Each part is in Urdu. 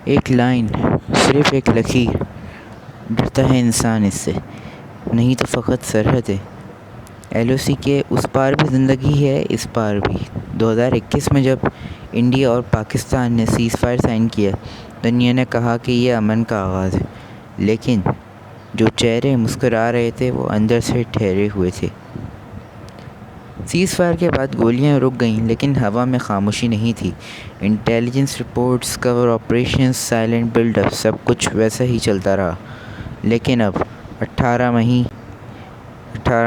ایک لائن، صرف ایک لکیر، ڈرتا ہے انسان اس سے، نہیں تو فقط سرحد ہے۔ ایل او سی کے اس پار بھی زندگی ہے، اس پار بھی۔ 2021 میں جب انڈیا اور پاکستان نے سیز فائر سائن کیا، دنیا نے کہا کہ یہ امن کا آغاز ہے، لیکن جو چہرے مسکرا رہے تھے وہ اندر سے ٹھہرے ہوئے تھے۔ سیز فائر کے بعد گولیاں رک گئیں، لیکن ہوا میں خاموشی نہیں تھی۔ انٹیلیجنس رپورٹس، کور آپریشنز، سائلنٹ بلڈ اپ، سب کچھ ویسا ہی چلتا رہا۔ لیکن اب 18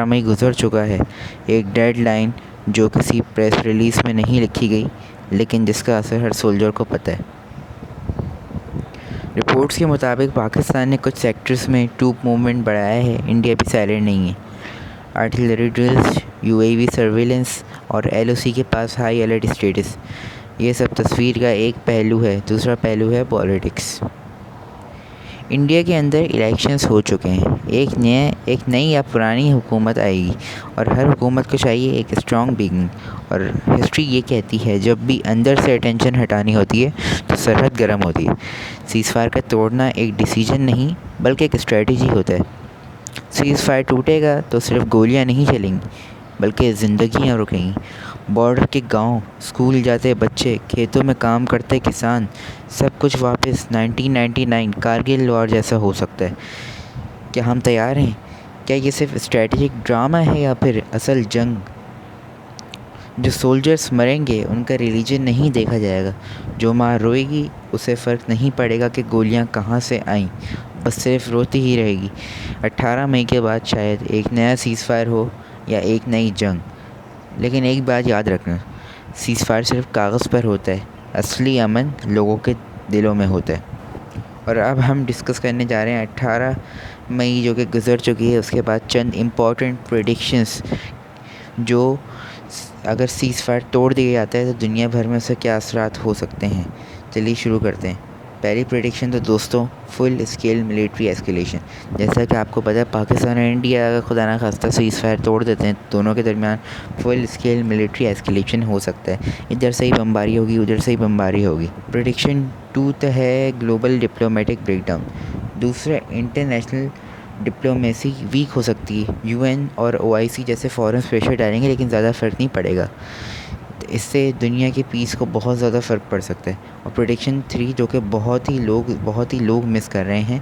مئی گزر چکا ہے، ایک ڈیڈ لائن جو کسی پریس ریلیز میں نہیں لکھی گئی، لیکن جس کا اثر ہر سولجر کو پتہ ہے۔ رپورٹس کے مطابق پاکستان نے کچھ سیکٹرز میں ٹروپ موومنٹ بڑھایا ہے، انڈیا بھی سائلنٹ نہیں ہے۔ آرٹلری ڈرلز، یو اے وی سرویلنس اور ایل او سی کے پاس ہائی الرٹ اسٹیٹس، یہ سب تصویر کا ایک پہلو ہے۔ دوسرا پہلو ہے پولیٹکس۔ انڈیا کے اندر الیکشنز ہو چکے ہیں، ایک نئی یا پرانی حکومت آئے گی، اور ہر حکومت کو چاہیے ایک اسٹرانگ بگننگ۔ اور ہسٹری یہ کہتی ہے جب بھی اندر سے اٹینشن ہٹانی ہوتی ہے تو سرحد گرم ہوتی ہے۔ سیز فائر کا توڑنا ایک ڈیسیجن نہیں بلکہ ایک اسٹریٹجی ہوتا ہے۔ سیز فائر ٹوٹے گا تو صرف گولیاں نہیں چلیں گی بلکہ زندگیاں رکیں گی۔ بارڈر کے گاؤں، اسکول جاتے بچے، کھیتوں میں کام کرتے کسان، سب کچھ واپس 1999 کارگل وار جیسا ہو سکتا ہے۔ کیا ہم تیار ہیں؟ کیا یہ صرف اسٹریٹجک ڈرامہ ہے یا پھر اصل جنگ؟ جو سولجرز مریں گے ان کا ریلیجن نہیں دیکھا جائے گا۔ جو ماں روئے گی اسے فرق نہیں پڑے گا کہ گولیاں کہاں سے آئیں، بس صرف روتی ہی رہے گی۔ 18 مئی کے بعد شاید ایک نیا سیز فائر ہو یا ایک نئی جنگ، لیکن ایک بات یاد رکھنا، سیز فائر صرف کاغذ پر ہوتا ہے، اصلی امن لوگوں کے دلوں میں ہوتا ہے۔ اور اب ہم ڈسکس کرنے جا رہے ہیں 18 مئی جو کہ گزر چکی ہے، اس کے بعد چند امپورٹنٹ پریڈکشنز جو اگر سیز فائر توڑ دیا جاتا ہے تو دنیا بھر میں اسے کیا اثرات ہو سکتے ہیں۔ چلیے شروع کرتے ہیں۔ پہلی پریڈکشن تو دوستوں، فل اسکیل ملٹری ایسکیلیشن۔ جیسا کہ آپ کو پتہ ہے پاکستان اور انڈیا اگر خدا نہ خواستہ سیز فائر توڑ دیتے ہیں، دونوں کے درمیان فل اسکیل ملٹری ایسکیلیشن ہو سکتا ہے۔ ادھر سے ہی بمباری ہوگی، ادھر سے ہی بمباری ہوگی۔ پریڈکشن 2 تو ہے گلوبل ڈپلومیٹک بریک ڈاؤن۔ دوسرا، انٹرنیشنل ڈپلومیسی ویک ہو سکتی ہے۔ یو این اور او آئی سی جیسے فورمز پریشر ڈالیں گے لیکن زیادہ فرق نہیں پڑے گا۔ اس سے دنیا کی پیس کو بہت زیادہ فرق پڑ سکتا ہے۔ اور پریڈکشن 3 جو کہ بہت ہی لوگ مس کر رہے ہیں،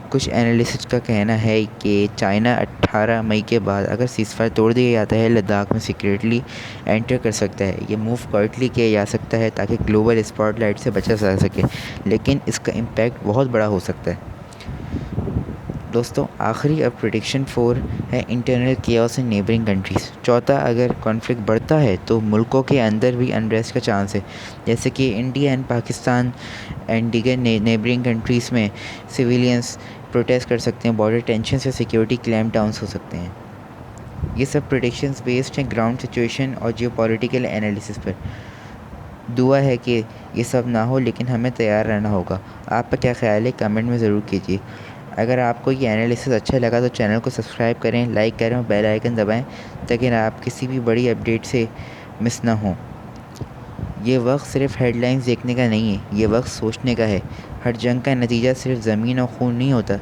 کچھ اینالیسٹ کا کہنا ہے کہ چائنا 18 مئی کے بعد اگر سیز فائر توڑ دیا جاتا ہے، لداخ میں سیکریٹلی انٹر کر سکتا ہے۔ یہ موو کوائٹلی کیا جا سکتا ہے تاکہ گلوبل اسپاٹ لائٹ سے بچا جا سکے، لیکن اس کا امپیکٹ بہت بڑا ہو سکتا ہے۔ دوستوں آخری اب پریڈکشن 4 ہے انٹرنل کیوس ان نیبرنگ کنٹریز۔ چوتھا، اگر کانفلکٹ بڑھتا ہے تو ملکوں کے اندر بھی انریسٹ کا چانس ہے، جیسے کہ انڈیا اینڈ پاکستان اینڈ دیگر نیبرنگ کنٹریز میں سویلینز پروٹیسٹ کر سکتے ہیں، بارڈر ٹینشن سے سیکیورٹی کلیمپ ڈاؤنس ہو سکتے ہیں۔ یہ سب پریڈکشنز بیسڈ ہیں گراؤنڈ سچویشن اور جیو پولیٹیکل انالیسس پر۔ دعا ہے کہ یہ سب نہ ہو، لیکن ہمیں تیار رہنا ہوگا۔ آپ کا کیا خیال ہے کمنٹ میں ضرور کیجیے۔ اگر آپ کو یہ انالیسس اچھا لگا تو چینل کو سبسکرائب کریں، لائک کریں اور بیل آئیکن دبائیں تاکہ آپ کسی بھی بڑی اپڈیٹ سے مس نہ ہوں۔ یہ وقت صرف ہیڈ لائنز دیکھنے کا نہیں ہے، یہ وقت سوچنے کا ہے۔ ہر جنگ کا نتیجہ صرف زمین اور خون نہیں ہوتا،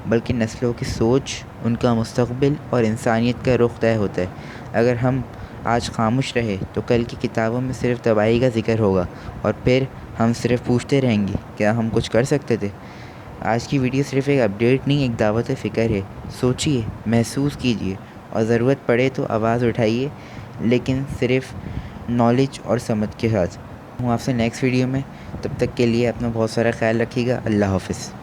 بلکہ نسلوں کی سوچ، ان کا مستقبل اور انسانیت کا رخ طے ہوتا ہے۔ اگر ہم آج خاموش رہے تو کل کی کتابوں میں صرف تباہی کا ذکر ہوگا، اور پھر ہم صرف پوچھتے رہیں گے کیا ہم کچھ کر سکتے تھے۔ آج کی ویڈیو صرف ایک اپڈیٹ نہیں، ایک دعوت فکر ہے۔ سوچیے، محسوس کیجیے، اور ضرورت پڑے تو آواز اٹھائیے، لیکن صرف نالج اور سمجھ کے ساتھ۔ ہوں آپ سے نیکسٹ ویڈیو میں، تب تک کے لیے اپنا بہت سارا خیال رکھیے گا۔ اللہ حافظ۔